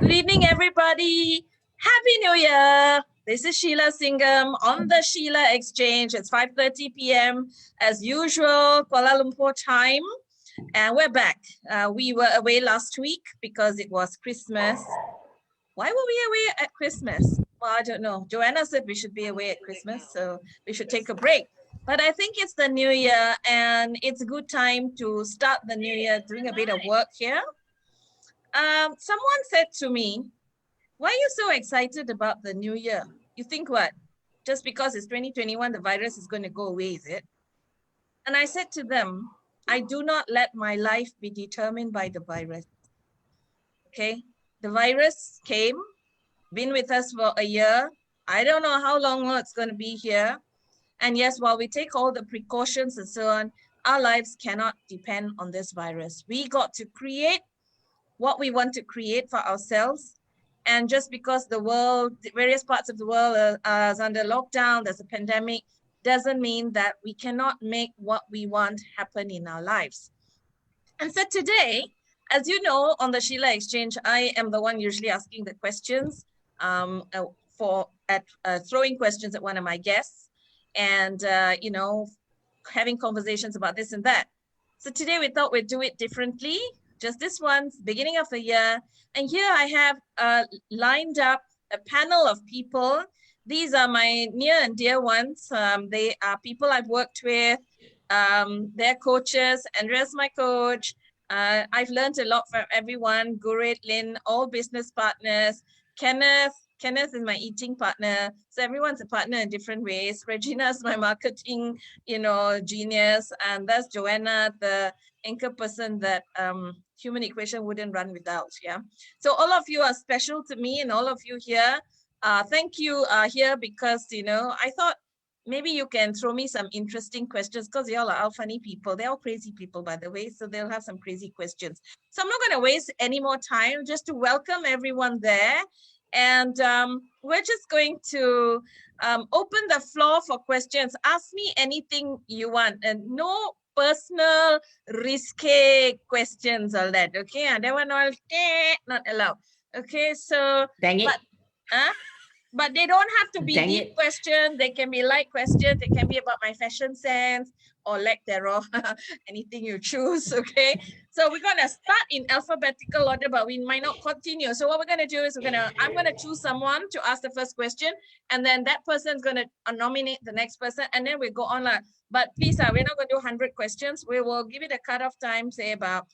Good evening, everybody. Happy New Year. This is Sheila Singam on the Sheila Exchange. It's 5:30 p.m. as usual, Kuala Lumpur time. And we're back. We were away last week because it was Christmas. Why were we away at Christmas? Well, I don't know. Joanna said we should be away at Christmas, so we should take a break. But I think it's the new year and it's a good time to start the new year doing a bit of work here. Someone said to me, why are you so excited about the new year? You think what? Just because it's 2021, the virus is going to go away, is it? And I said to them, I do not let my life be determined by the virus. Okay? The virus came, been with us for a year. I don't know how long it's going to be here. And yes, while we take all the precautions and so on, our lives cannot depend on this virus. We got to create what we want to create for ourselves. And just because the world, various parts of the world are under lockdown, there's a pandemic, doesn't mean that we cannot make what we want happen in our lives. And so today, as you know, on the Sheila Exchange, I am the one usually asking the questions throwing questions at one of my guests and, having conversations about this and that. So today we thought we'd do it differently. Just this once, beginning of the year. And here I have lined up a panel of people. These are my near and dear ones. They are people I've worked with. They're coaches. Andrea's my coach. I've learned a lot from everyone. Gurrit, Lynn, all business partners. Kenneth is my eating partner. So everyone's a partner in different ways. Regina's my marketing, genius. And that's Joanna, the anchor person that Human Equation wouldn't run without, yeah? So all of you are special to me and all of you here. Thank you here because, I thought maybe you can throw me some interesting questions because y'all are all funny people. They're all crazy people, by the way, so they'll have some crazy questions. So I'm not going to waste any more time just to welcome everyone there. And we're just going to open the floor for questions. Ask me anything you want and no personal risky questions, all that, okay? And that one all not allowed. Okay, so Dang it. But they don't have to be Dang deep it. questions. They can be light questions. They can be about my fashion sense or lack thereof, anything you choose, okay? So we're going to start in alphabetical order, but we might not continue. So what we're going to do is I'm going to choose someone to ask the first question, and then that person is going to nominate the next person, and then we go on. But please, we're not going to do 100 questions. We will give it a cutoff time, say about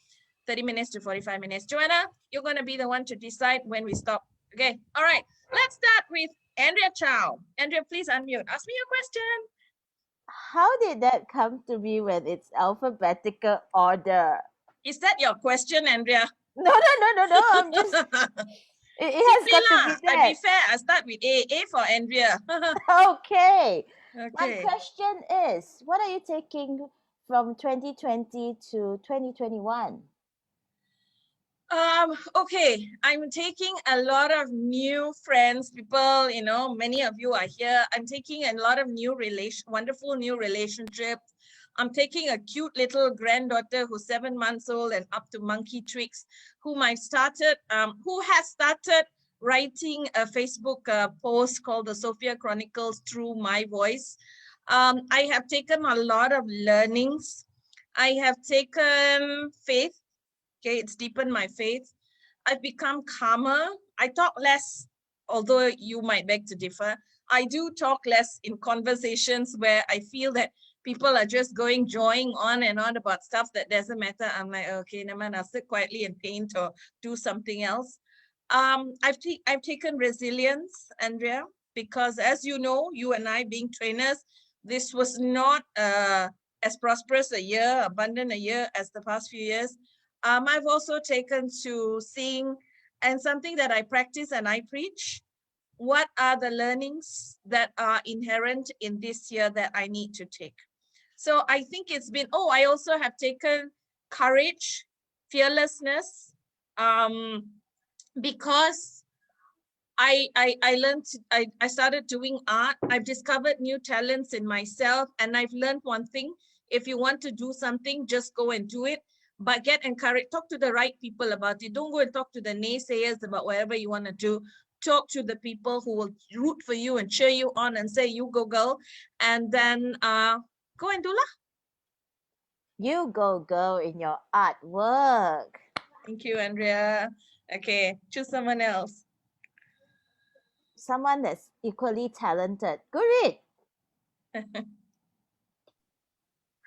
30 minutes to 45 minutes. Joanna, you're going to be the one to decide when we stop. Okay, all right. Let's start with Andrea Chow. Andrea, please unmute. Ask me your question. How did that come to be when it's alphabetical order? Is that your question, Andrea? No. I'm just. It has got to be that. I'd be fair. I start with A. A for Andrea. Okay. Okay. My question is, what are you taking from 2020 to 2021? Okay, I'm taking a lot of new friends, people, many of you are here. I'm taking a lot of wonderful new relationships. I'm taking a cute little granddaughter who's 7 months old and up to monkey tricks, who has started writing a Facebook post called the Sophia Chronicles through my voice. I have taken a lot of learnings. I have taken faith. Okay, it's deepened my faith. I've become calmer. I talk less, although you might beg to differ. I do talk less in conversations where I feel that people are just joying on and on about stuff that doesn't matter. I'm like, okay, never mind, I'll sit quietly and paint or do something else. I've taken resilience, Andrea, because as you know, you and I being trainers, this was not as prosperous a year, abundant a year as the past few years. I've also taken to seeing, and something that I practice and I preach, what are the learnings that are inherent in this year that I need to take. So I think it's been, I also have taken courage, fearlessness, because I learned, I started doing art. I've discovered new talents in myself, and I've learned one thing: if you want to do something, just go and do it. but get encouraged, talk to the right people about it. Don't go and talk to the naysayers about whatever you want to do. Talk to the people who will root for you and cheer you on and say, you go girl, and then go and do lah. You go, girl, in your artwork. Thank you, Andrea. Okay, choose someone else. Someone that's equally talented. Gurit.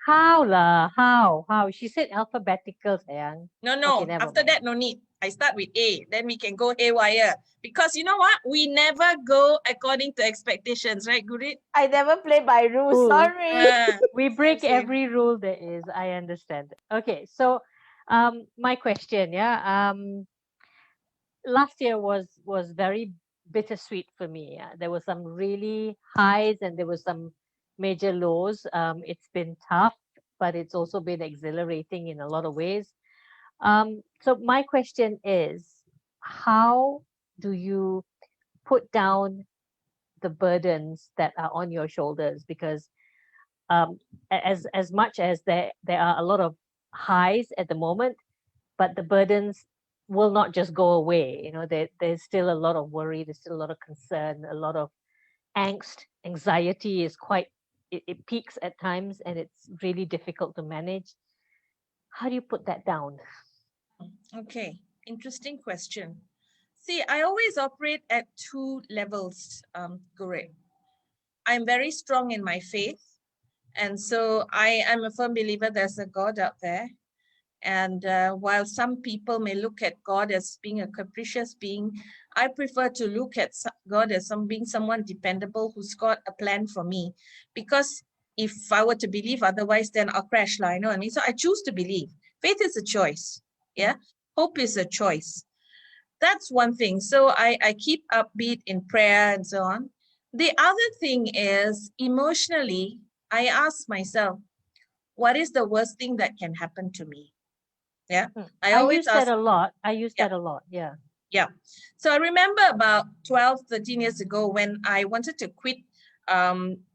How lah? How? She said alphabetical, sayang. No, Okay, never after mind. that, no need. I start with A, then we can go haywire. Because you know what? We never go according to expectations, right, Gurit? I never play by rules. Cool. Sorry. We break same. every rule there is. I understand. Okay, so my question, yeah. Last year was very bittersweet for me. There were some really highs and there were some major lows. It's been tough, but it's also been exhilarating in a lot of ways. So my question is, how do you put down the burdens that are on your shoulders? Because as much as there are a lot of highs at the moment, but the burdens will not just go away. You know, there's still a lot of worry, there's still a lot of concern, a lot of angst, anxiety is quite, it peaks at times and it's really difficult to manage. How do you put that down? Okay, interesting question. See, I always operate at two levels, Gurit. I'm very strong in my faith. And so I am a firm believer there's a God out there. And while some people may look at God as being a capricious being, I prefer to look at God as being someone dependable who's got a plan for me. Because if I were to believe otherwise, then I'll crash, you know what I mean? So I choose to believe. Faith is a choice. Yeah. Hope is a choice. That's one thing. So I keep upbeat in prayer and so on. The other thing is emotionally, I ask myself, what is the worst thing that can happen to me? Yeah. I always use that a lot. I use Yeah. that a lot. Yeah. Yeah. So I remember about 12, 13 years ago when I wanted to quit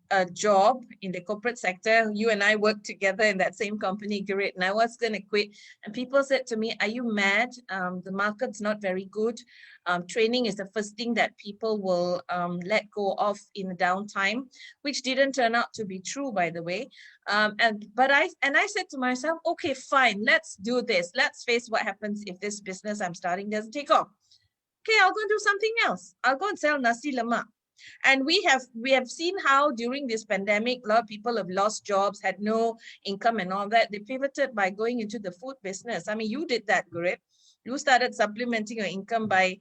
a job in the corporate sector. You and I worked together in that same company, Gurit, and I was going to quit. And people said to me, are you mad? The market's not very good. Training is the first thing that people will let go of in the downtime, which didn't turn out to be true, by the way. But I said to myself, okay, fine, let's do this. Let's face what happens if this business I'm starting doesn't take off. Okay, I'll go and do something else. I'll go and sell nasi lemak. And we have seen how during this pandemic, a lot of people have lost jobs, had no income and all that. They pivoted by going into the food business. I mean, you did that, Gurit. You started supplementing your income by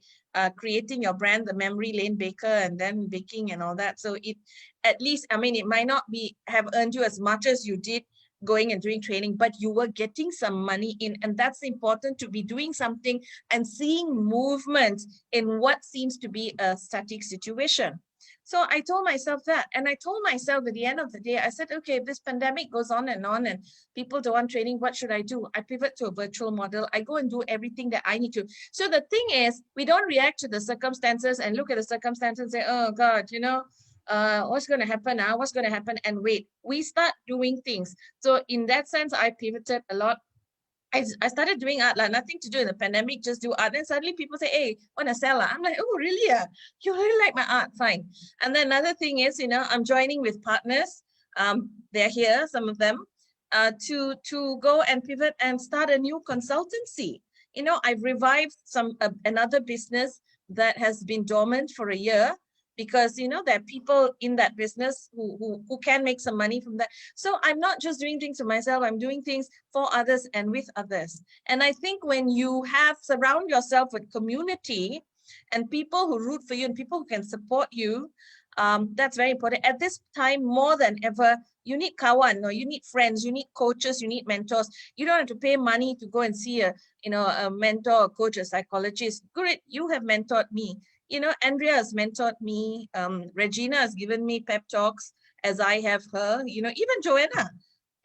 creating your brand, the Memory Lane Baker, and then baking and all that. So it, at least, I mean, it might not have earned you as much as you did going and doing training, but you were getting some money in, and that's important, to be doing something and seeing movement in what seems to be a static situation. So I told myself that, and I told myself at the end of the day, I said, okay, if this pandemic goes on and people don't want training, what should I do? I pivot to a virtual model. I go and do everything that I need to. So the thing is, we don't react to the circumstances and look at the circumstances and say, oh God, you know, what's going to happen now? What's going to happen? And wait, we start doing things. So in that sense, I pivoted a lot. I started doing art, like nothing to do in the pandemic, just do art. Then suddenly people say, hey, want to sell art? I'm like, oh, really? You really like my art? Fine. And then another thing is, you know, I'm joining with partners. They're here, some of them, to go and pivot and start a new consultancy. You know, I've revived another business that has been dormant for a year, because, you know, there are people in that business who can make some money from that. So I'm not just doing things for myself, I'm doing things for others and with others. And I think when you surround yourself with community and people who root for you and people who can support you, that's very important. At this time, more than ever, you need kawan, or you need friends, you need coaches, you need mentors. You don't have to pay money to go and see a mentor, a coach, a psychologist. Good, you have mentored me. You know, Andrea has mentored me. Regina has given me pep talks as I have her. You know, even Joanna,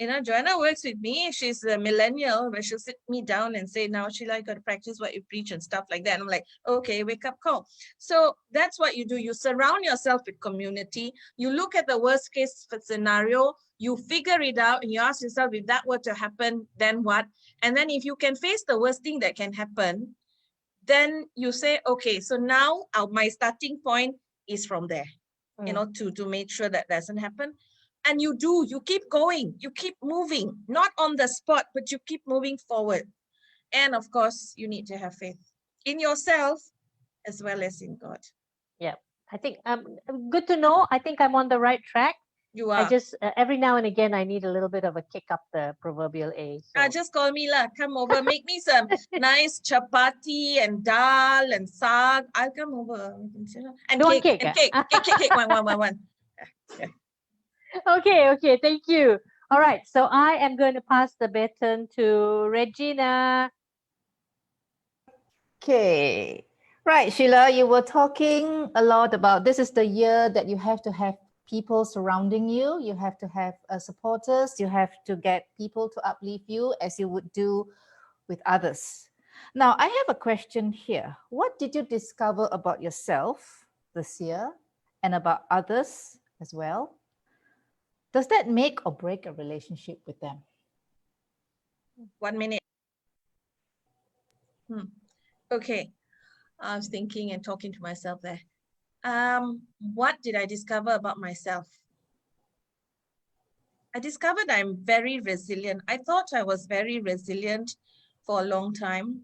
You know, Joanna works with me. She's a millennial, where she'll sit me down and say, now, Sheila, you got to practice what you preach and stuff like that. And I'm like, okay, wake up call. So that's what you do. You surround yourself with community. You look at the worst case scenario, you figure it out, and you ask yourself, if that were to happen, then what? And then if you can face the worst thing that can happen, then you say, okay, so now my starting point is from there, you know, to make sure that doesn't happen. And you keep going, you keep moving, not on the spot, but you keep moving forward. And of course, you need to have faith in yourself as well as in God. Yeah, I think good to know. I think I'm on the right track. You are. I just every now and again I need a little bit of a kick up the proverbial A. So. Just call me lah. Come over, make me some nice chapati and dal and saag. I'll come over. And cake. Cake. One. Okay. Thank you. All right. So I am going to pass the baton to Regina. Okay. Right, Sheila, you were talking a lot about this is the year that you have to have people surrounding you. You have to have supporters. You have to get people to uplift you as you would do with others. Now, I have a question here. What did you discover about yourself this year and about others as well? Does that make or break a relationship with them? 1 minute. Okay. I was thinking and talking to myself there. What did I discover about myself? I discovered I'm very resilient. I thought I was very resilient for a long time.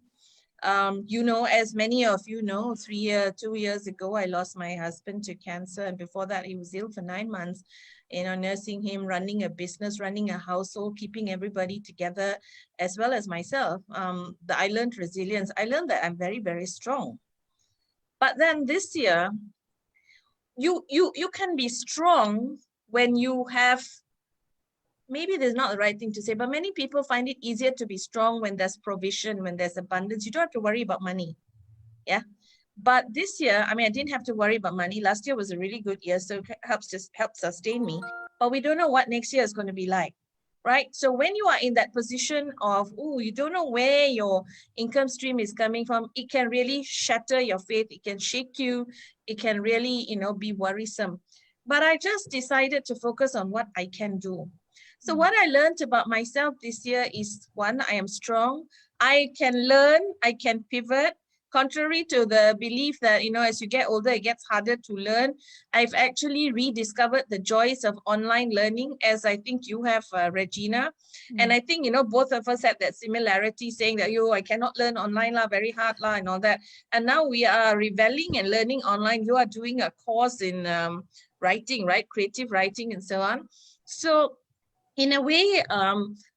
You know, as many of you know, 2 years ago, I lost my husband to cancer. And before that, he was ill for 9 months, you know, nursing him, running a business, running a household, keeping everybody together, as well as myself. I learned resilience. I learned that I'm very, very strong. But then this year, you can be strong when you have, maybe there's not the right thing to say, but many people find it easier to be strong when there's provision, when there's abundance. You don't have to worry about money. Yeah. But this year, I mean, I didn't have to worry about money. Last year was a really good year, so it helps sustain me. But we don't know what next year is going to be like, right? So when you are in that position of, you don't know where your income stream is coming from, it can really shatter your faith. It can shake you. It can really, you know, be worrisome. But I just decided to focus on what I can do. So what I learned about myself this year is, one, I am strong. I can learn. I can pivot. Contrary to the belief that, you know, as you get older, it gets harder to learn. I've actually rediscovered the joys of online learning, as I think you have, Regina. And I think, you know, both of us had that similarity, saying that, I cannot learn online, very hard, and all that. And now we are reveling and learning online. You are doing a course in writing, right? Creative writing and so on. So in a way,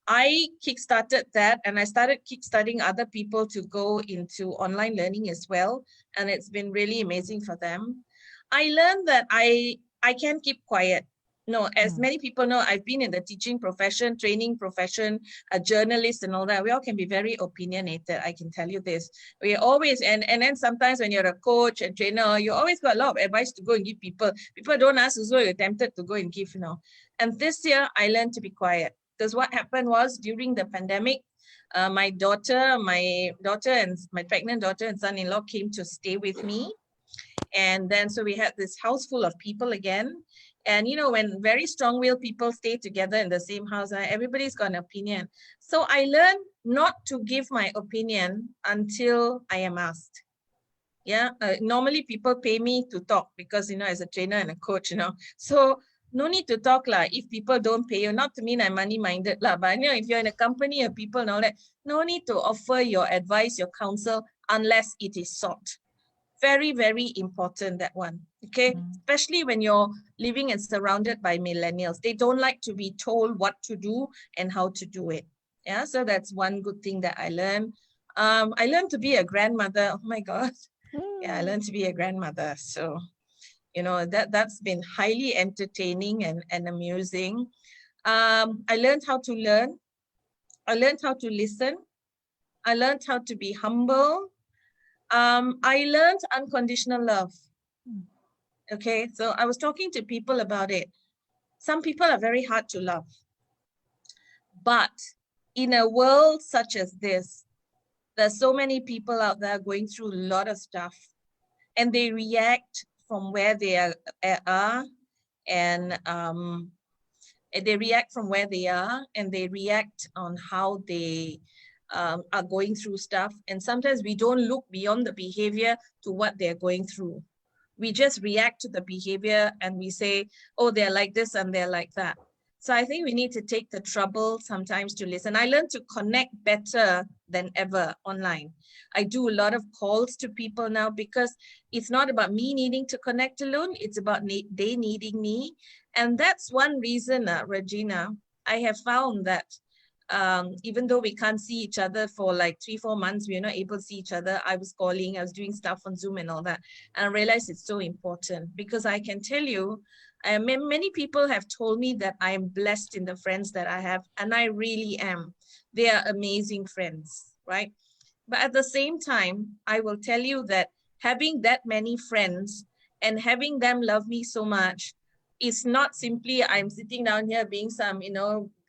I kickstarted that, and I started kickstarting other people to go into online learning as well. And it's been really amazing for them. I learned that I can keep quiet. No, as many people know, I've been in the teaching profession, training profession, a journalist and all that. We all can be very opinionated. I can tell you this. We always, and then sometimes when you're a coach and trainer, you always got a lot of advice to go and give people. People don't ask as well, you're tempted to go and give, you know. And this year I learned to be quiet. Because what happened was, during the pandemic, my daughter and my pregnant daughter and son-in-law came to stay with me. And then, so we had this house full of people again. And, you know, when very strong-willed people stay together in the same house, everybody's got an opinion. So I learned not to give my opinion until I am asked. Yeah, normally people pay me to talk because, you know, as a trainer and a coach, you know, so no need to talk lah. If people don't pay you, not to mean I'm money-minded lah, but you know, if you're in a company of people and all that, no need to offer your advice, your counsel, unless it is sought. Very, very important, that one. Okay, especially when you're living and surrounded by millennials. They don't like to be told what to do and how to do it. Yeah, so that's one good thing that I learned. I learned to be a grandmother. Oh my God. Yeah, I learned to be a grandmother. So, you know, that's been highly entertaining and amusing. I learned how to learn. I learned how to listen. I learned how to be humble. I learned unconditional love. Okay, so I was talking to people about it. Some people are very hard to love. But in a world such as this, there's so many people out there going through a lot of stuff, and they react from where they are and they react from where they are, and they react on how they are going through stuff. And sometimes we don't look beyond the behavior to what they're going through. We just react to the behavior and we say, oh, they're like this and they're like that. So I think we need to take the trouble sometimes to listen. I learned to connect better than ever online. I do a lot of calls to people now because it's not about me needing to connect alone. It's about they needing me. And that's one reason, Regina, I have found that even though we can't see each other for like 3-4 months, we're not able to see each other. I was calling, I was doing stuff on Zoom and all that. And I realized it's so important because I can tell you, many people have told me that I am blessed in the friends that I have, and I really am. They are amazing friends, right? But at the same time, I will tell you that having that many friends and having them love me so much is not simply I'm sitting down here being some,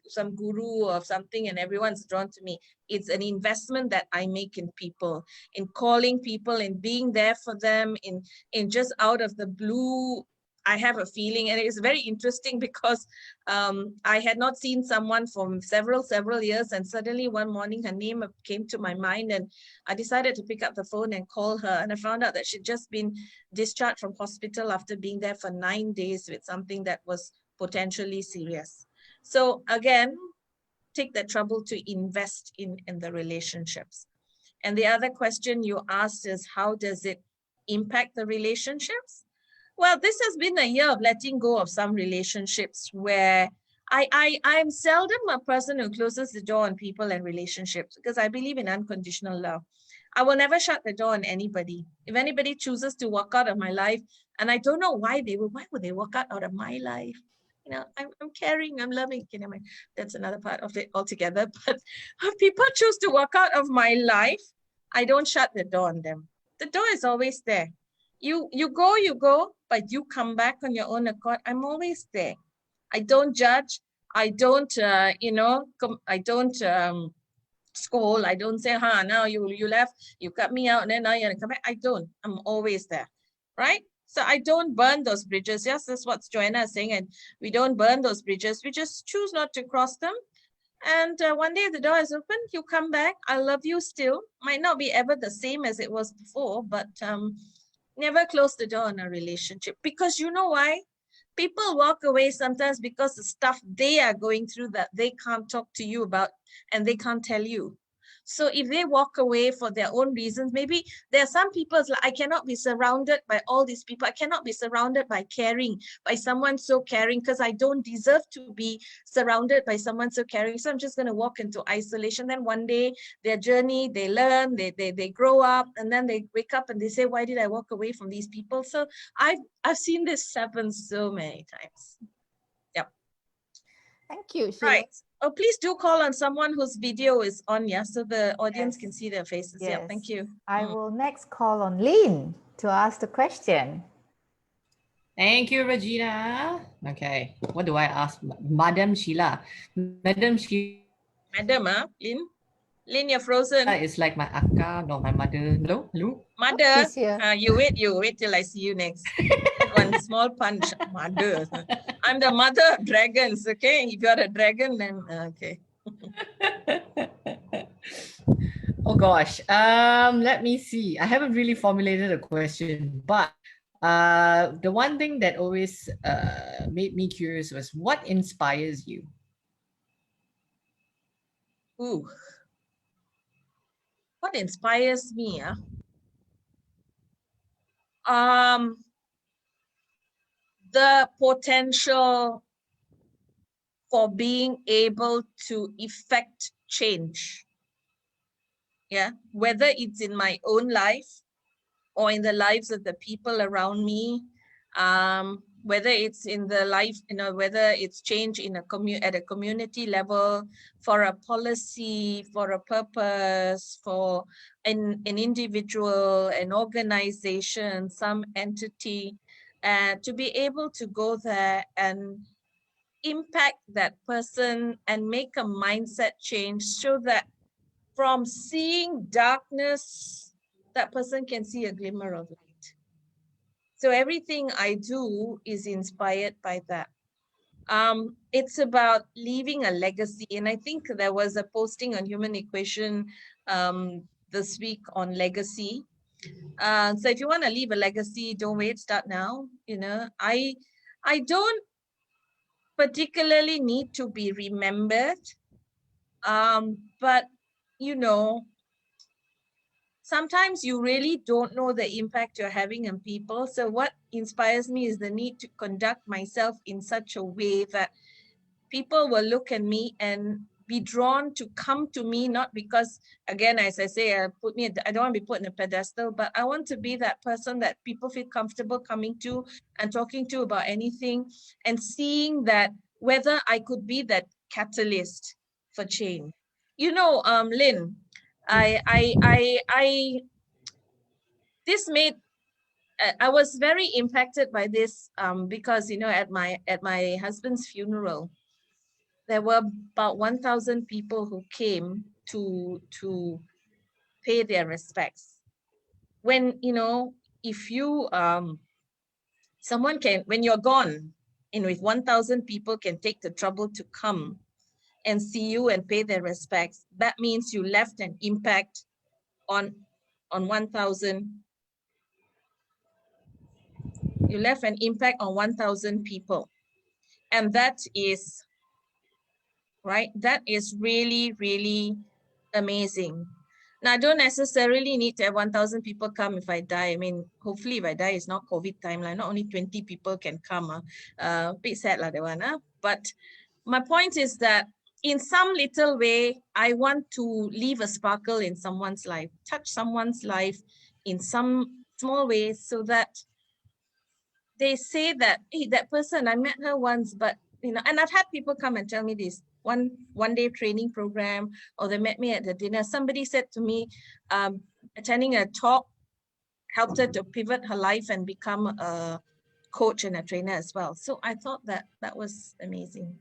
some guru or something and everyone's drawn to me. It's an investment that I make in people, in calling people, in being there for them, in just out of the blue. I have a feeling, and it's very interesting because I had not seen someone for several years, and suddenly one morning her name came to my mind, and I decided to pick up the phone and call her, and I found out that she'd just been discharged from hospital after being there for 9 days with something that was potentially serious. So again, take the trouble to invest in the relationships. And the other question you asked is, how does it impact the relationships? Well, this has been a year of letting go of some relationships where I'm seldom a person who closes the door on people and relationships because I believe in unconditional love. I will never shut the door on anybody. If anybody chooses to walk out of my life, and I don't know why would they walk out of my life? I'm caring, I'm loving. That's another part of it altogether. But if people choose to walk out of my life, I don't shut the door on them. The door is always there. You go, but you come back on your own accord. I'm always there. I don't judge. I don't, I don't scold. I don't say, now you left, you cut me out, and then now you're gonna come back. I don't. I'm always there, right? So I don't burn those bridges. Yes, that's what Joanna is saying. And we don't burn those bridges. We just choose not to cross them. And one day the door is open, you come back. I love you still. Might not be ever the same as it was before, but never close the door on a relationship. Because you know why? People walk away sometimes because the stuff they are going through that they can't talk to you about and they can't tell you. So if they walk away for their own reasons, maybe there are some people like, I cannot be surrounded by all these people. I cannot be surrounded by someone so caring because I don't deserve to be surrounded by someone so caring. So I'm just going to walk into isolation. Then one day their journey, they learn, they grow up, and then they wake up and they say, why did I walk away from these people? So I've seen this happen so many times. Yep. Thank you, Sheila. Right. Oh, please do call on someone whose video is on, yeah, so the audience can see their faces. Yes. Yeah, thank you. I will next call on Lynn to ask the question. Thank you, Regina. Okay, what do I ask? Madam Sheila. Madam Sheila. Madam, Lynn? Lynn, you're frozen. Is like my akka, no, my mother. Hello? Hello? Mother, She's here. you wait till I see you next. One small punch. Mother. I'm the mother of dragons, okay? If you're a dragon, then okay. Oh gosh. Let me see. I haven't really formulated a question, but the one thing that always made me curious was what inspires you? Ooh. What inspires me? The potential for being able to effect change. Yeah, whether it's in my own life or in the lives of the people around me, whether it's in the life, whether it's change in at a community level, for a policy, for a purpose, for an individual, an organization, some entity, to be able to go there and impact that person and make a mindset change so that from seeing darkness, that person can see a glimmer of light. So everything I do is inspired by that. It's about leaving a legacy. And I think there was a posting on Human Equation this week on legacy. So if you want to leave a legacy, don't wait, start now. You know, I don't particularly need to be remembered. But you know, sometimes you really don't know the impact you're having on people. So what inspires me is the need to conduct myself in such a way that people will look at me and be drawn to come to me, not because, again, as I say, I don't want to be put in a pedestal, but I want to be that person that people feel comfortable coming to and talking to about anything, and seeing that whether I could be that catalyst for change. You know, Lynn, this made, I was very impacted by this because, you know, at my husband's funeral, there were about 1,000 people who came to pay their respects. When, you know, if you, someone can, when you're gone, and with 1,000 people can take the trouble to come and see you and pay their respects, that means you left an impact on 1,000. You left an impact on 1,000 people. And that is, right? That is really, really amazing. Now, I don't necessarily need to have 1,000 people come if I die. I mean, hopefully if I die, it's not COVID time. Like, not only 20 people can come. Bit sad lah, that one. But my point is that in some little way, I want to leave a sparkle in someone's life, touch someone's life in some small way so that they say that, hey, that person, I met her once, but, you know, and I've had people come and tell me this, one day training program, or they met me at the dinner. Somebody said to me, attending a talk helped her to pivot her life and become a coach and a trainer as well. So I thought that that was amazing,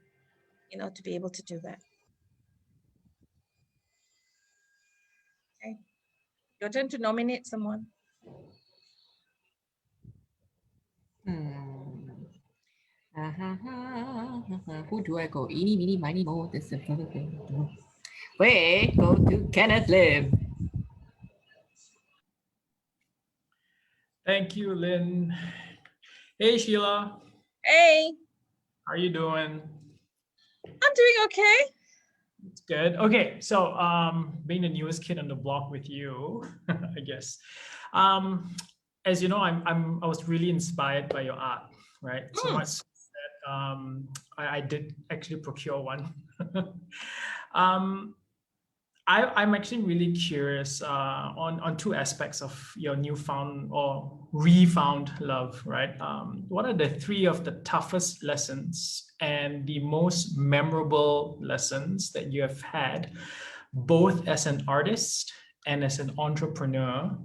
you know, to be able to do that. Okay, your turn to nominate someone. Who do I go? Eeny, meeny, miny, mo. This is Wait, go to Kenneth Lim. Thank you, Lynn. Hey, Sheila. Hey, How are you doing? I'm doing okay. It's good. Okay, so being the newest kid on the block with you, I guess. As you know, I was really inspired by your art, right? So much that I did actually procure one. I'm actually really curious on two aspects of your newfound or refound love, right? What are the three of the toughest lessons and the most memorable lessons that you have had, both as an artist and as an entrepreneur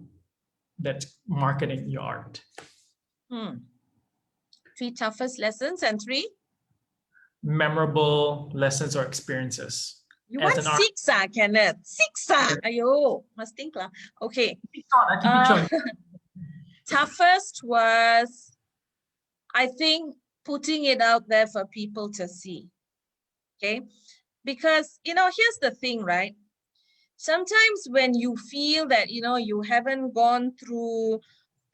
that's marketing your art? Three toughest lessons and three memorable lessons or experiences. You want six, Kenneth? Six, Ayo, must think lah. Okay. Toughest was, I think, putting it out there for people to see. Okay, because, you know, here's the thing, right? Sometimes when you feel that, you know, you haven't gone through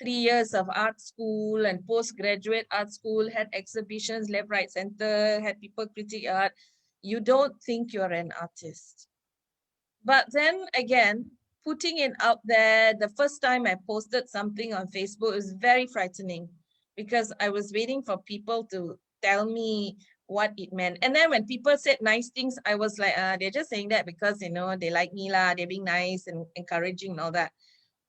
3 years of art school and postgraduate art school, had exhibitions left, right, center, had people critique art, you don't think you're an artist. But then again, putting it out there, the first time I posted something on Facebook, was very frightening because I was waiting for people to tell me what it meant. And then when people said nice things, I was like, they're just saying that because, you know, they like me lah, they're being nice and encouraging and all that.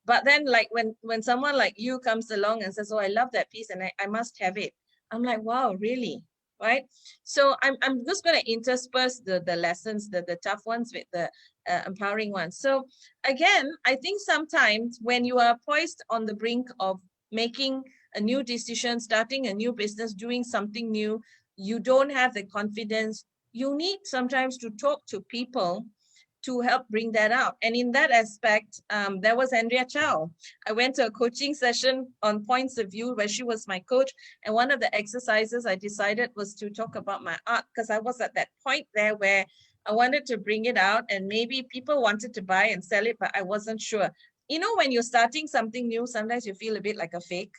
But then, like, when someone like you comes along and says, oh, I love that piece and I must have it, I'm like, wow, really? Right? So I'm just going to intersperse the lessons, the tough ones with the empowering ones. So again, I think sometimes when you are poised on the brink of making a new decision, starting a new business, doing something new, you don't have the confidence, you need sometimes to talk to people to help bring that out. And in that aspect, there was Andrea Chow. I went to a coaching session on points of view where she was my coach. And one of the exercises I decided was to talk about my art, because I was at that point there where I wanted to bring it out and maybe people wanted to buy and sell it, but I wasn't sure. You know, when you're starting something new, sometimes you feel a bit like a fake.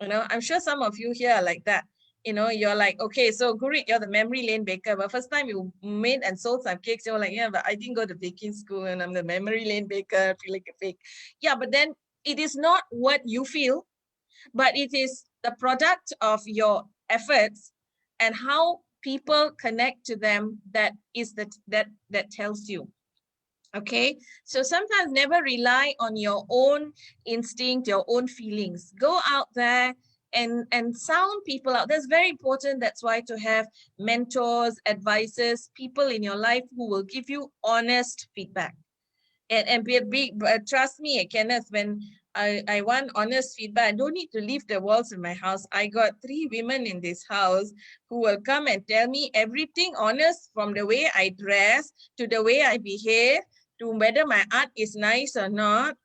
You know, I'm sure some of you here are like that. You know, you're like, okay, so Gurit, you're the memory lane baker. But first time you made and sold some cakes, you're like, yeah, but I didn't go to baking school and I'm the memory lane baker. I feel like a fake. Yeah, but then it is not what you feel, but it is the product of your efforts and how people connect to them that tells you. Okay, so sometimes never rely on your own instinct, your own feelings. Go out there and sound people out. That's very important. That's why to have mentors, advisors, people in your life who will give you honest feedback. And trust me, Kenneth, when I want honest feedback, I don't need to leave the walls of my house. I got 3 women in this house who will come and tell me everything honest, from the way I dress to the way I behave to whether my art is nice or not,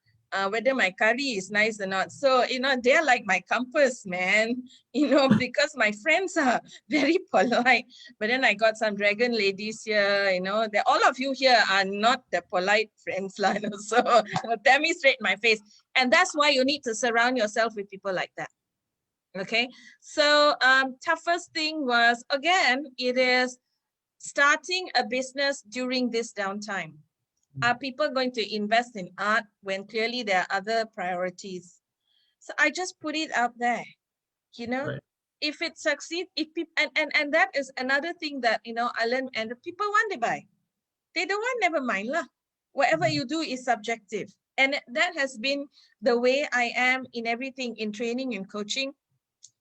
whether my curry is nice or not. So, you know, they're like my compass, man, you know, because my friends are very polite. But then I got some dragon ladies here, you know, all of you here are not the polite friends, you know, so tell me straight in my face. And that's why you need to surround yourself with people like that. Okay, so toughest thing was, again, it is starting a business during this downtime. Are people going to invest in art when clearly there are other priorities? So I just put it out there, you know, Right. if it succeeds, if people, and that is another thing that, you know, I learned, and the people want to buy. They don't want, never mind lah. Whatever you do is subjective. And that has been the way I am in everything, in training and coaching.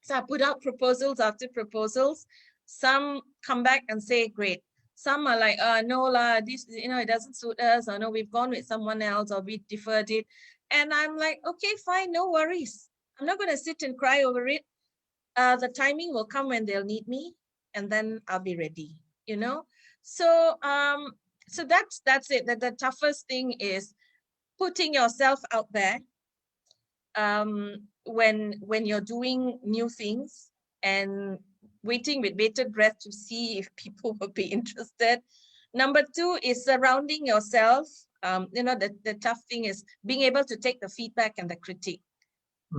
So I put out proposals after proposals. Some come back and say, great. Some are like, no lah, this, you know, it doesn't suit us, or no, we've gone with someone else, or we deferred it. And I'm like, okay, fine, no worries. I'm not going to sit and cry over it. The timing will come when they'll need me, and then I'll be ready, you know? So so that's it. The toughest thing is putting yourself out there when you're doing new things, and waiting with bated breath to see if people will be interested. Number 2 is surrounding yourself. You know, the tough thing is being able to take the feedback and the critique.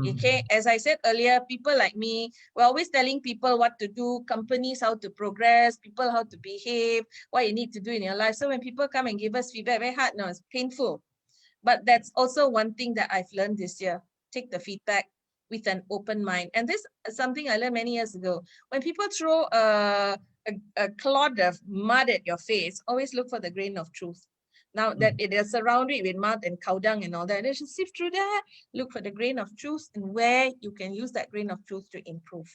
Okay, as I said earlier, people like me, we're always telling people what to do, companies how to progress, people how to behave, what you need to do in your life. So when people come and give us feedback, very hard, no, it's painful. But that's also one thing that I've learned this year. Take the feedback with an open mind. And this is something I learned many years ago. When people throw a clod of mud at your face, always look for the grain of truth. Now that it is surrounded with mud and cow dung and all that, and just sift through that, look for the grain of truth and where you can use that grain of truth to improve.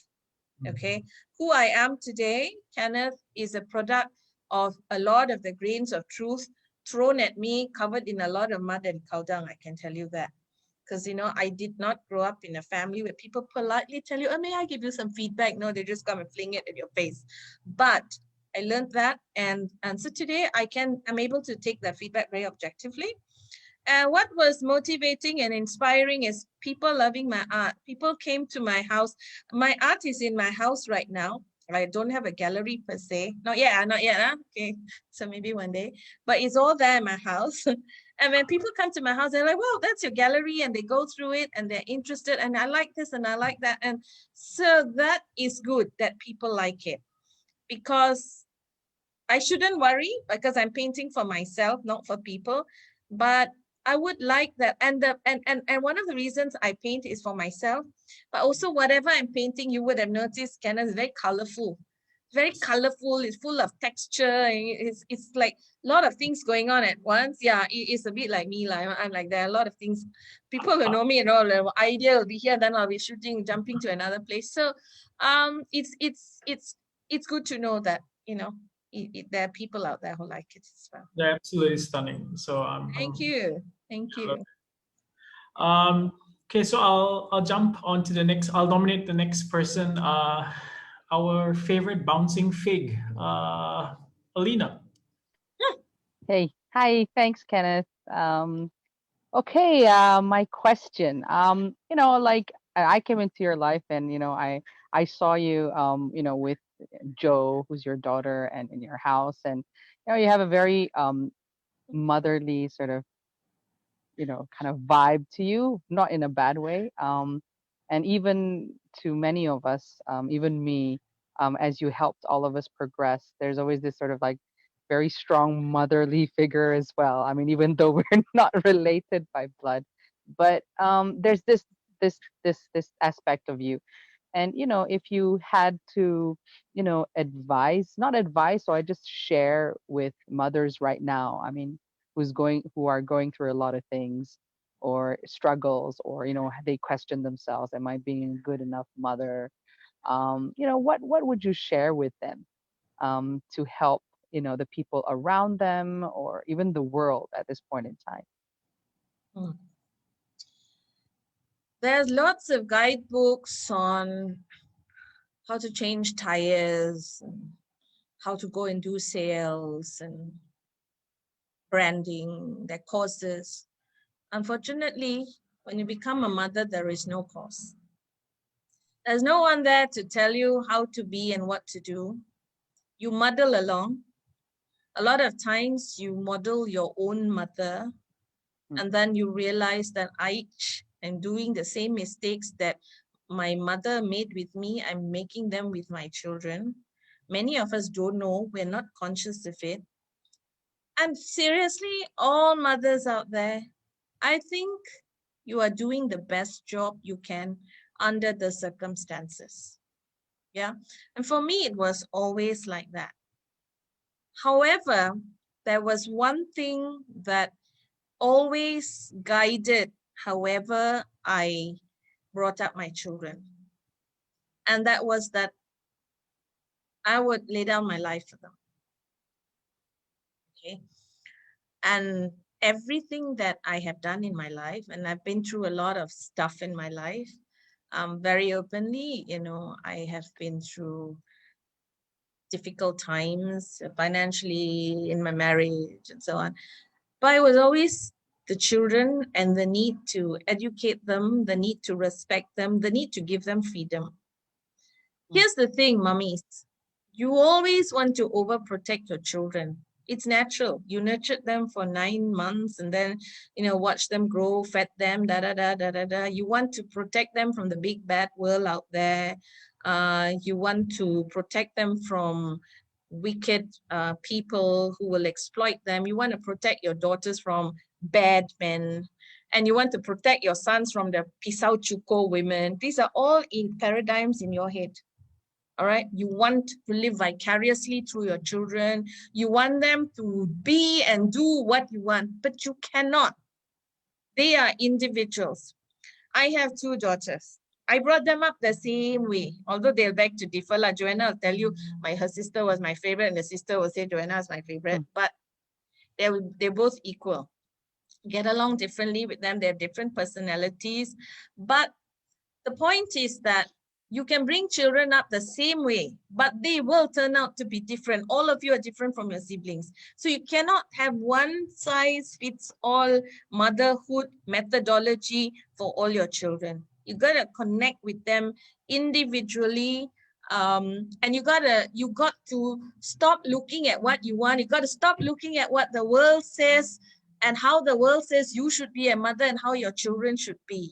Okay, who I am today, Kenneth, is a product of a lot of the grains of truth thrown at me, covered in a lot of mud and cow dung, I can tell you that. Because, you know, I did not grow up in a family where people politely tell you, oh, may I give you some feedback? No, they just come and fling it at your face. But I learned that. And so today I'm able to take that feedback very objectively. And what was motivating and inspiring is people loving my art. People came to my house. My art is in my house right now. I don't have a gallery per se. Not yet. Huh? Okay, so maybe one day. But it's all there in my house. And when people come to my house, they're like, well, that's your gallery. And they go through it and they're interested. And I like this and I like that. And so that is good that people like it. Because I shouldn't worry, because I'm painting for myself, not for people. But I would like that. And one of the reasons I paint is for myself. But also whatever I'm painting, you would have noticed, Kenneth, is very colorful. Very colorful. It's full of texture. It's like a lot of things going on at once. Yeah, it's a bit like me. I'm like, there are a lot of things. People who know me and all, the idea will be here, then I'll be shooting, jumping to another place. So it's good to know that, you know, there are people out there who like it as well. They're absolutely stunning. So thank you. Okay, so I'll jump on to the next. I'll nominate the next person. our favorite bouncing fig, Alina. Hey, hi, thanks, Kenneth. Okay, my question. Like I came into your life and I saw you with Joe, who's your daughter, and in your house, and you have a very motherly sort of kind of vibe to you, not in a bad way. And even to many of us, even me, as you helped all of us progress, there's always this sort of like very strong motherly figure as well. I mean, even though we're not related by blood, but there's this aspect of you. And if you had to advise, not advise, so I just share with mothers right now, I mean, who are going through a lot of things or struggles, or they question themselves, am I being a good enough mother? What would you share with them to help the people around them, or even the world at this point in time? Hmm. There's lots of guidebooks on how to change tires, and how to go and do sales and branding, their courses. Unfortunately, when you become a mother, there is no course. There's no one there to tell you how to be and what to do. You muddle along. A lot of times you model your own mother, and then you realize that I am doing the same mistakes that my mother made with me, I'm making them with my children. Many of us don't know, we're not conscious of it. And seriously, all mothers out there, I think you are doing the best job you can under the circumstances. Yeah. And for me, it was always like that. However, there was one thing that always guided however I brought up my children. And that was that I would lay down my life for them. Okay. And everything that I have done in my life, and I've been through a lot of stuff in my life, very openly, I have been through difficult times financially in my marriage and so on. But it was always the children and the need to educate them, the need to respect them, the need to give them freedom. Here's the thing, mummies. You always want to overprotect your children. It's natural. You nurtured them for 9 months and then, watch them grow, fed them, You want to protect them from the big bad world out there. You want to protect them from wicked people who will exploit them. You want to protect your daughters from bad men. And you want to protect your sons from the pisau cuko women. These are all in paradigms in your head. All right. You want to live vicariously through your children. You want them to be and do what you want, but you cannot. They are individuals. I have 2 daughters. I brought them up the same way, although they'll beg to differ. Like Joanna will tell you, her sister was my favorite, and the sister will say Joanna is my favorite, but they're both equal. Get along differently with them. They have different personalities, but the point is that you can bring children up the same way, but they will turn out to be different. All of you are different from your siblings. So you cannot have one size fits all motherhood methodology for all your children. You got to connect with them individually. And you got to stop looking at what you want. You got to stop looking at what the world says and how the world says you should be a mother and how your children should be.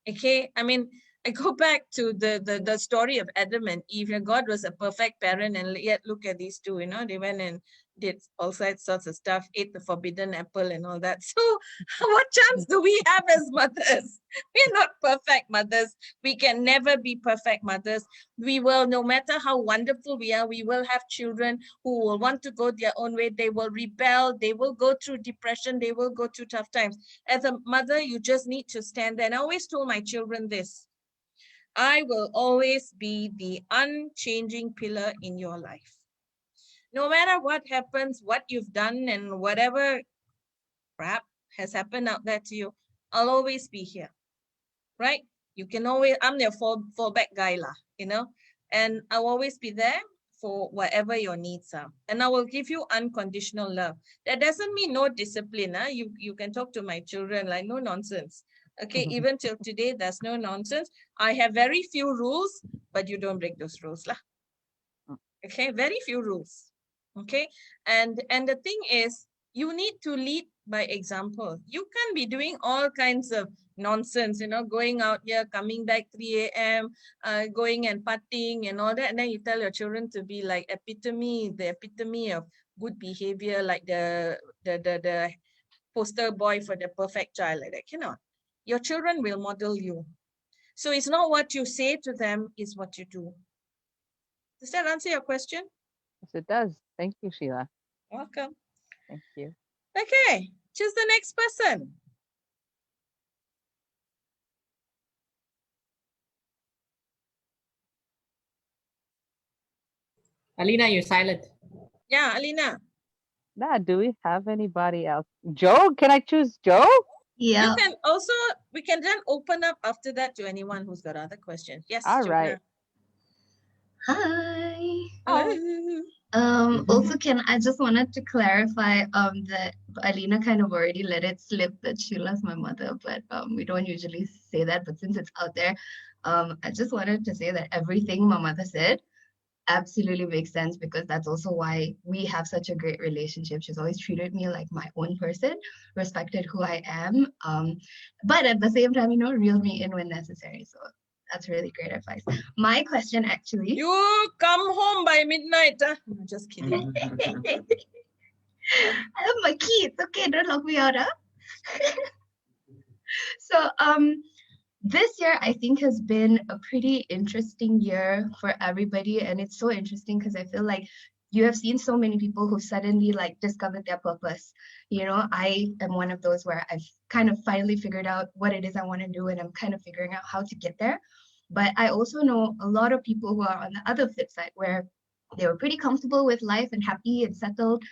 Okay, I mean, I go back to the story of Adam and Eve. God was a perfect parent, and yet look at these two, they went and did all sorts of stuff, ate the forbidden apple and all that. So what chance do we have as mothers? We're not perfect mothers. We can never be perfect mothers. We will, no matter how wonderful we are, we will have children who will want to go their own way. They will rebel. They will go through depression. They will go through tough times. As a mother, you just need to stand there. And I always told my children this: I will always be the unchanging pillar in your life. No matter what happens, what you've done, and whatever crap has happened out there to you, I'll always be here, right? You can always, I'm your fallback guy lah, And I'll always be there for whatever your needs are. And I will give you unconditional love. That doesn't mean no discipline. Huh? You can talk to my children like no nonsense. Okay, even till today, there's no nonsense. I have very few rules, but you don't break those rules. Lah. Okay, very few rules. Okay, and the thing is, you need to lead by example. You can't be doing all kinds of nonsense, you know, going out here, coming back 3 a.m., going and partying and all that. And then you tell your children to be like the epitome of good behavior, like the poster boy for the perfect child, like that. Cannot. Your children will model you. So it's not what you say to them, it's what you do. Does that answer your question? Yes, it does. Thank you, Sheila. Welcome. Thank you. Okay, choose the next person. Alina, you're silent. Yeah, Alina. Nah, do we have anybody else? Joe? Can I choose Joe? You Yeah. can also, we can then open up after that to anyone who's got other questions. Yes, All Joanna. right. Hi. Hello. Also, I just wanted to clarify that Alina kind of already let it slip that Sheila's my mother, but we don't usually say that. But since it's out there, I just wanted to say that everything my mother said absolutely makes sense, because that's also why we have such a great relationship. She's always treated me like my own person, respected who I am, but at the same time, you know, reeled me in when necessary. So that's really great advice. My question actually. You come home by midnight. Huh? No, just kidding. I love my key. It's okay. Don't lock me out, huh? So this year I think has been a pretty interesting year for everybody, and it's so interesting because I feel like you have seen so many people who suddenly like discovered their purpose. You know, I am one of those where I've kind of finally figured out what it is I want to do, and I'm kind of figuring out how to get there. But I also know a lot of people who are on the other flip side, where they were pretty comfortable with life and happy and settled,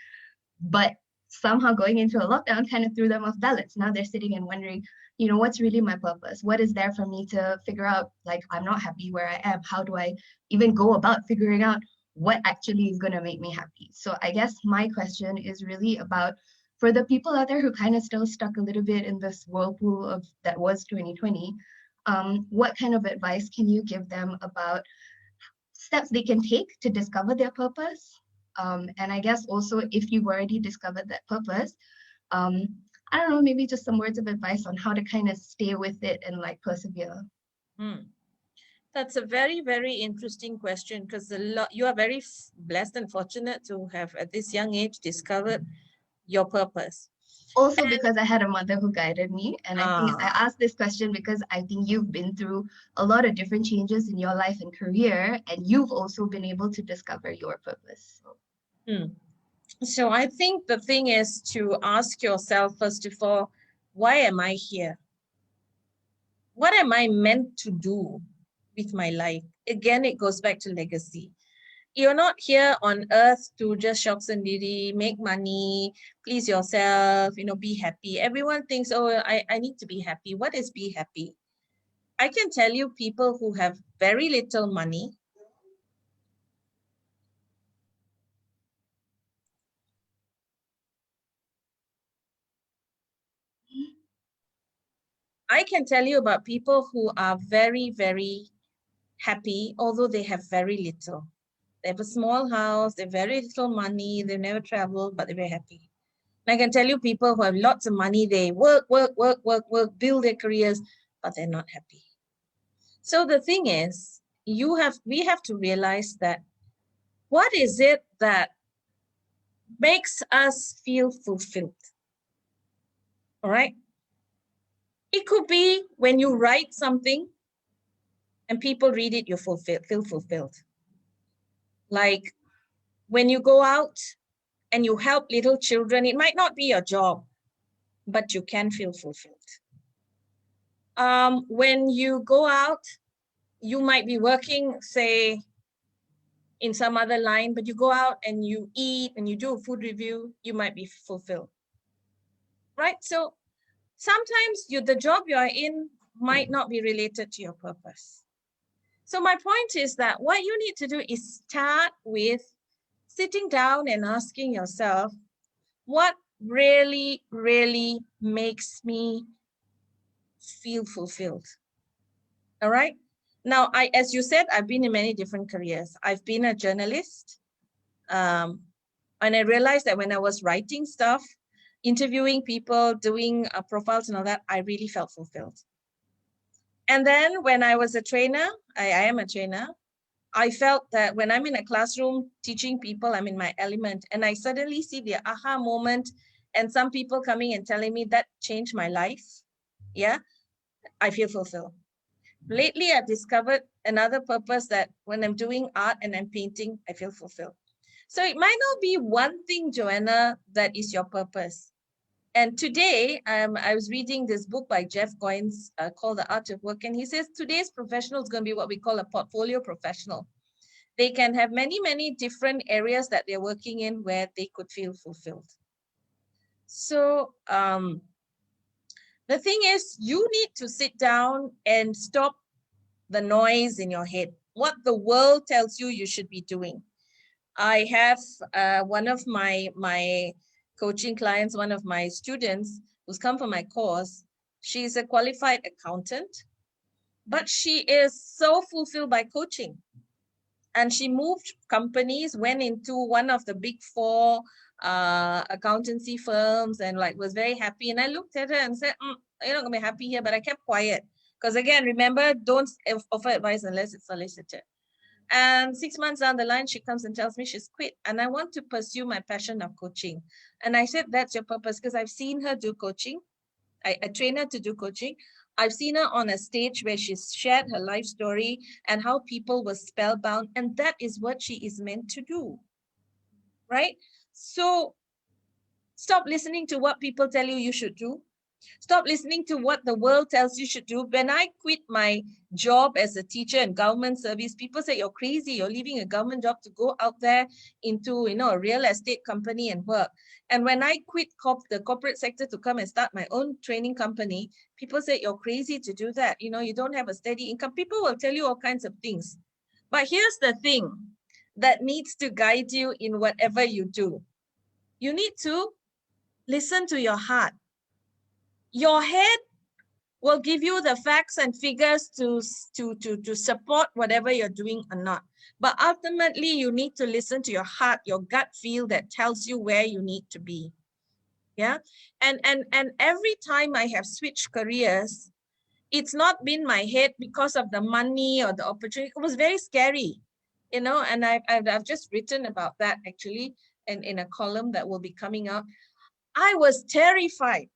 but somehow going into a lockdown kind of threw them off balance. Now they're sitting and wondering, you know, what's really my purpose? What is there for me to figure out? Like, I'm not happy where I am. How do I even go about figuring out what actually is going to make me happy? So I guess my question is really about, for the people out there who kind of still stuck a little bit in this whirlpool of that was 2020, what kind of advice can you give them about steps they can take to discover their purpose? And I guess also, if you've already discovered that purpose, I don't know, maybe just some words of advice on how to kind of stay with it and like persevere. That's a very, very interesting question, because you are very blessed and fortunate to have at this young age discovered your purpose. Also, because I had a mother who guided me. And I think I asked this question because I think you've been through a lot of different changes in your life and career, and you've also been able to discover your purpose. So I think the thing is to ask yourself, first of all, why am I here? What am I meant to do with my life? Again, it goes back to legacy. You're not here on earth to just shop sendiri, make money, please yourself, you know, be happy. Everyone thinks, oh, I need to be happy. What is be happy? I can tell you, people who have very little money, I can tell you about people who are very, very happy, although they have very little. They have a small house, they have very little money, they've never traveled, but they're very happy. And I can tell you people who have lots of money, they work, build their careers, but they're not happy. So the thing is, we have to realize that what is it that makes us feel fulfilled? All right? It could be when you write something and people read it, you feel fulfilled. Like when you go out and you help little children, it might not be your job, but you can feel fulfilled. When you go out, you might be working, say, in some other line, but you go out and you eat and you do a food review, you might be fulfilled. Right? So sometimes the job you are in might not be related to your purpose. So my point is that what you need to do is start with sitting down and asking yourself, what really, really makes me feel fulfilled? All right. Now, as you said, I've been in many different careers. I've been a journalist. And I realized that when I was writing stuff, interviewing people, doing profiles and all that, I really felt fulfilled. And then when I was a trainer, I am a trainer, I felt that when I'm in a classroom teaching people, I'm in my element, and I suddenly see the aha moment and some people coming and telling me that changed my life. Yeah, I feel fulfilled. Lately, I've discovered another purpose that when I'm doing art and I'm painting, I feel fulfilled. So it might not be one thing, Joanna, that is your purpose. And today, I was reading this book by Jeff Goins called The Art of Work. And he says today's professional is going to be what we call a portfolio professional. They can have many, many different areas that they're working in where they could feel fulfilled. So the thing is, you need to sit down and stop the noise in your head, what the world tells you you should be doing. I have one of my coaching clients, one of my students who's come for my course. She's a qualified accountant, but she is so fulfilled by coaching. And she moved companies, went into one of the big 4 accountancy firms and like was very happy. And I looked at her and said, you're not gonna be happy here, but I kept quiet. Because again, remember, don't offer advice unless it's solicited. And 6 months down the line, she comes and tells me she's quit and I want to pursue my passion of coaching. And I said, that's your purpose, because I've seen her do coaching. I train her to do coaching. I've seen her on a stage where she's shared her life story and how people were spellbound. And that is what she is meant to do, right? So stop listening to what people tell you you should do. Stop listening to what the world tells you should do. When I quit my job as a teacher in government service, people say, you're crazy. You're leaving a government job to go out there into, a real estate company and work. And when I quit the corporate sector to come and start my own training company, people say, you're crazy to do that. You don't have a steady income. People will tell you all kinds of things. But here's the thing that needs to guide you in whatever you do. You need to listen to your heart. Your head will give you the facts and figures to support whatever you're doing or not. But ultimately, you need to listen to your heart, your gut feel that tells you where you need to be. Yeah. And every time I have switched careers, it's not been my head because of the money or the opportunity. It was very scary, and I've just written about that actually in a column that will be coming out. I was terrified.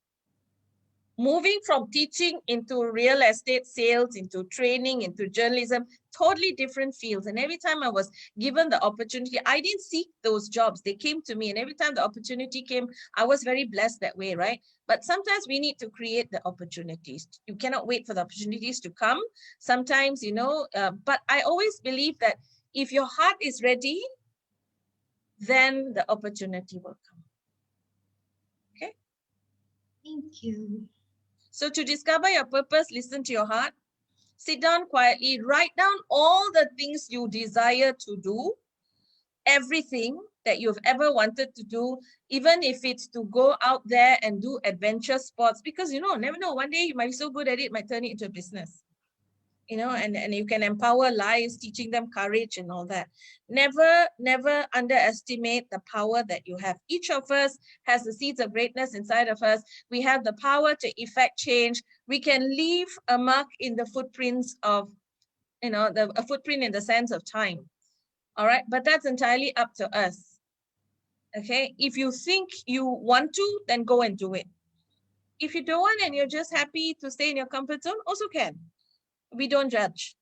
Moving from teaching into real estate sales, into training, into journalism, totally different fields. And every time I was given the opportunity, I didn't seek those jobs. They came to me. And every time the opportunity came, I was very blessed that way, right? But sometimes we need to create the opportunities. You cannot wait for the opportunities to come. Sometimes, but I always believe that if your heart is ready, then the opportunity will come. Okay? Thank you. So to discover your purpose, listen to your heart. Sit down quietly, write down all the things you desire to do, everything that you've ever wanted to do, even if it's to go out there and do adventure sports, because never know, one day you might be so good at it, might turn it into a business. And you can empower lives, teaching them courage and all that. Never underestimate the power that you have. Each of us has the seeds of greatness inside of us. We have the power to effect change. We can leave a mark in the footprints of, a footprint in the sense of time. All right, but that's entirely up to us. Okay, if you think you want to, then go and do it. If you don't want and you're just happy to stay in your comfort zone, also can. We don't judge.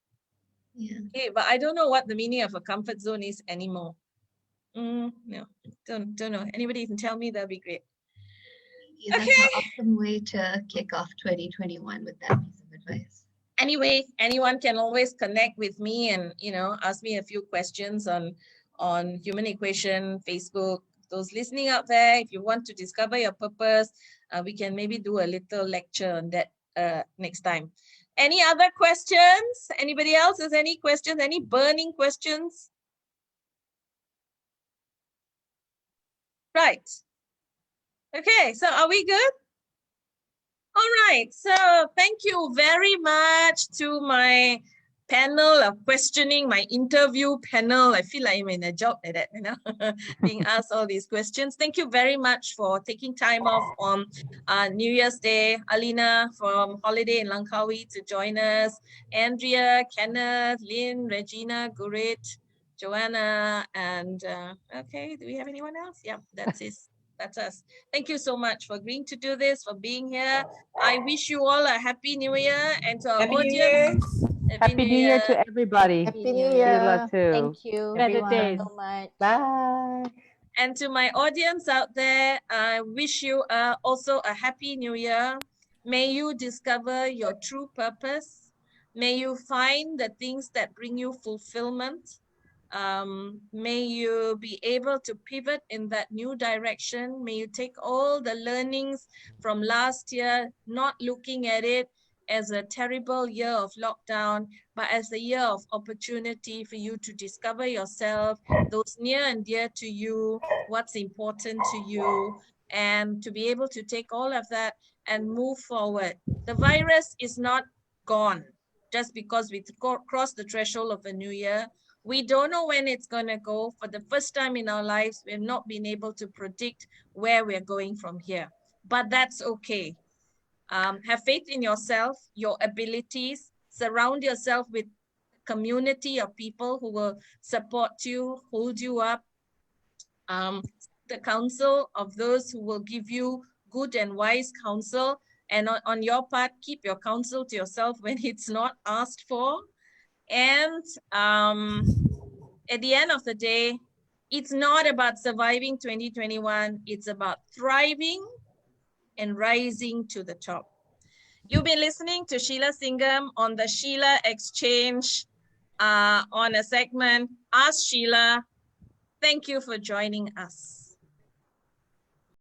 Yeah. Okay, but I don't know what the meaning of a comfort zone is anymore. No, don't know. Anybody can tell me, that'd be great. Yeah, that's an awesome way to kick off 2021 with that piece of advice. Anyway, anyone can always connect with me and ask me a few questions on Human Equation, Facebook. Those listening out there, if you want to discover your purpose, we can maybe do a little lecture on that next time. Any other questions? Anybody else has any questions? Any burning questions? Right. Okay, so are we good? All right, so thank you very much to my panel of questioning, my interview panel. I feel like I'm in a job like that, you know, being asked all these questions. Thank you very much for taking time off on New Year's Day. Alina from Holiday in Langkawi to join us. Andrea, Kenneth, Lynn, Regina, Gurit, Joanna, and okay, do we have anyone else? Yeah, that's it. That's us. Thank you so much for agreeing to do this, for being here. I wish you all a happy new year, and to our Happy New audience, Year. Happy New Year to everybody. Happy New Sheila Year. too. Thank you. Better Thank you days. so much. Bye. And to my audience out there, I wish you also a happy new year. May you discover your true purpose. May you find the things that bring you fulfillment. May you be able to pivot in that new direction. May you take all the learnings from last year, not looking at it as a terrible year of lockdown, but as a year of opportunity for you to discover yourself, those near and dear to you, what's important to you, and to be able to take all of that and move forward. The virus is not gone just because we crossed the threshold of a new year. We don't know when it's going to go. For the first time in our lives, we've not been able to predict where we're going from here. But that's okay. Have faith in yourself, your abilities. Surround yourself with a community of people who will support you, hold you up. The counsel of those who will give you good and wise counsel. And on your part, keep your counsel to yourself when it's not asked for. And at the end of the day, it's not about surviving 2021. It's about thriving and rising to the top. You've been listening to Sheila Singam on the Sheila Exchange on a segment, Ask Sheila. Thank you for joining us.